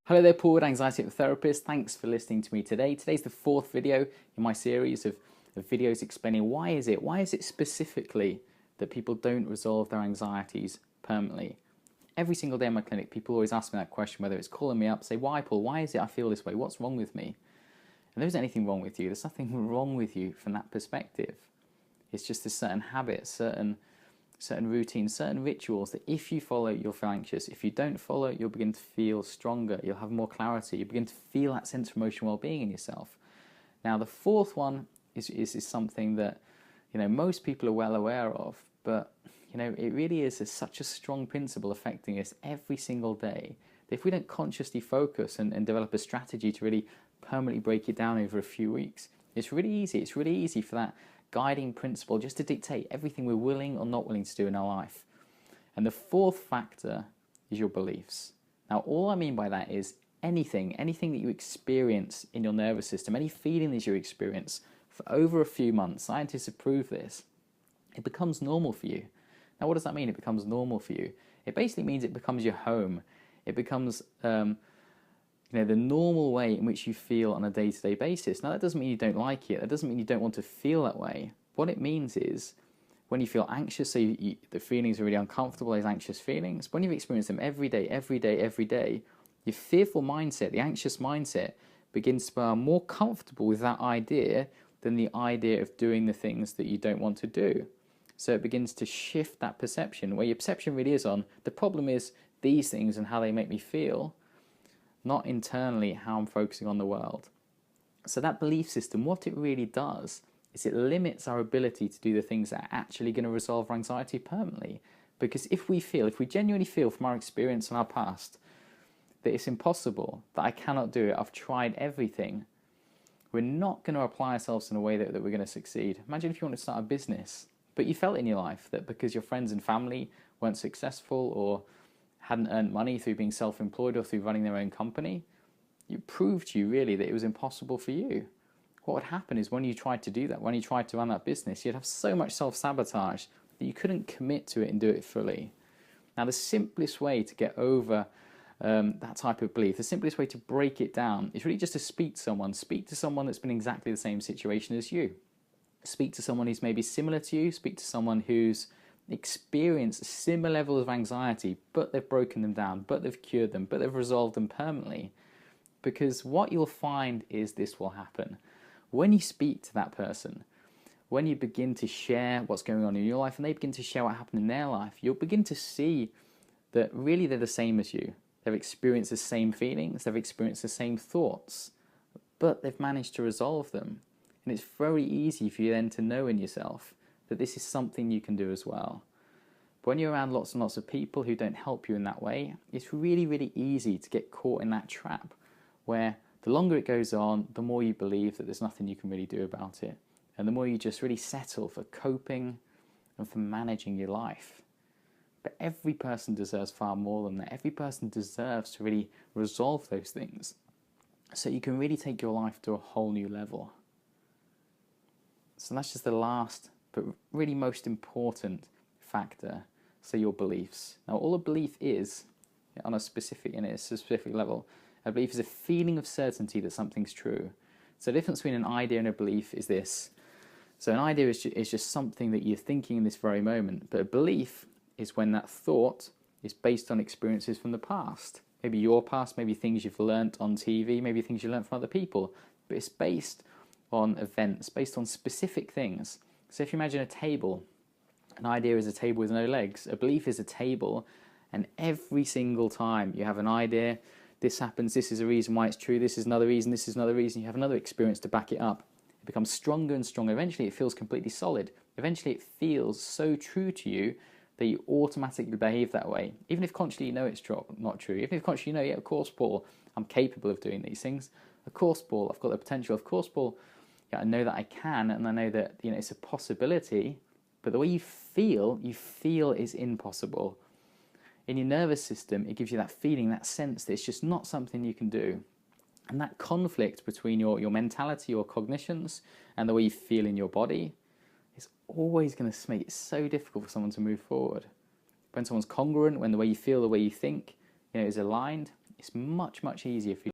Hello there, Paul, Anxiety Therapist. Thanks for listening to me today. Today's the fourth video in my series of videos explaining why is it specifically that people don't resolve their anxieties permanently. Every single day in my clinic, people always ask me that question, whether it's calling me up, say, why, Paul, why is it I feel this way? What's wrong with me? And there isn't anything wrong with you. There's nothing wrong with you from that perspective. It's just a certain habit, certain routines, certain rituals that if you follow, you'll feel anxious. If you don't follow, you'll begin to feel stronger. You'll have more clarity. You begin to feel that sense of emotional well-being in yourself. Now, the fourth one is something that most people are well aware of, but it really is such a strong principle affecting us every single day that if we don't consciously focus and develop a strategy to really permanently break it down over a few weeks, it's really easy. It's really easy for that guiding principle just to dictate everything we're willing or not willing to do in our life. And the fourth factor is your beliefs. Now, all I mean by that is anything that you experience in your nervous system, any feeling that you experience for over a few months, scientists have proved this, it becomes normal for you. Now, what does that mean, it becomes normal for you? It basically means it becomes your home. It becomes the normal way in which you feel on a day-to-day basis. Now, that doesn't mean you don't like it. That doesn't mean you don't want to feel that way. What it means is when you feel anxious, so the feelings are really uncomfortable, those anxious feelings, when you've experienced them every day, your fearful mindset, the anxious mindset, begins to become more comfortable with that idea than the idea of doing the things that you don't want to do. So it begins to shift that perception, where your perception really is on, the problem is these things and how they make me feel, not internally how I'm focusing on the world. So that belief system, what it really does is it limits our ability to do the things that are actually going to resolve our anxiety permanently. Because if we genuinely feel from our experience in our past that it's impossible, that I cannot do it, I've tried everything, we're not going to apply ourselves in a way that we're going to succeed. Imagine if you want to start a business, but you felt in your life that because your friends and family weren't successful or hadn't earned money through being self-employed or through running their own company, it proved to you really that it was impossible for you. What would happen is when you tried to do that, when you tried to run that business, you'd have so much self-sabotage that you couldn't commit to it and do it fully. Now, the simplest way to get over that type of belief, the simplest way to break it down is really just to speak to someone. Speak to someone that's been in exactly the same situation as you. Speak to someone who's maybe similar to you. Speak to someone who's experienced similar levels of anxiety, but they've broken them down, but they've cured them, but they've resolved them permanently. Because what you'll find is this will happen. When you speak to that person, when you begin to share what's going on in your life and they begin to share what happened in their life, you'll begin to see that really they're the same as you. They've experienced the same feelings, they've experienced the same thoughts, but they've managed to resolve them. And it's very easy for you then to know in yourself that this is something you can do as well. But when you're around lots and lots of people who don't help you in that way, it's really easy to get caught in that trap where the longer it goes on, the more you believe that there's nothing you can really do about it. And the more you just really settle for coping and for managing your life. But every person deserves far more than that. Every person deserves to really resolve those things so you can really take your life to a whole new level. So that's just the last but really most important factor, so your beliefs. Now, all a belief is, on a specific level, a belief is a feeling of certainty that something's true. So the difference between an idea and a belief is this. So an idea is just something that you're thinking in this very moment, but a belief is when that thought is based on experiences from the past. Maybe your past, maybe things you've learnt on TV, maybe things you learnt from other people, but it's based on events, based on specific things. So if you imagine a table, an idea is a table with no legs, a belief is a table, and every single time you have an idea, this happens, this is a reason why it's true, this is another reason, this is another reason, you have another experience to back it up. It becomes stronger and stronger. Eventually it feels completely solid. Eventually it feels so true to you that you automatically behave that way. Even if consciously you know it's not true, even if consciously you know, yeah, of course, Paul, I'm capable of doing these things. Of course, Paul, I've got the potential. Of course, Paul, yeah, I know that I can, and I know that it's a possibility, but the way you feel is impossible. In your nervous system, it gives you that feeling, that sense that it's just not something you can do. And that conflict between your mentality, your cognitions, and the way you feel in your body is always going to make it so difficult for someone to move forward. When someone's congruent, when the way you feel, the way you think, is aligned, It's much, much easier for you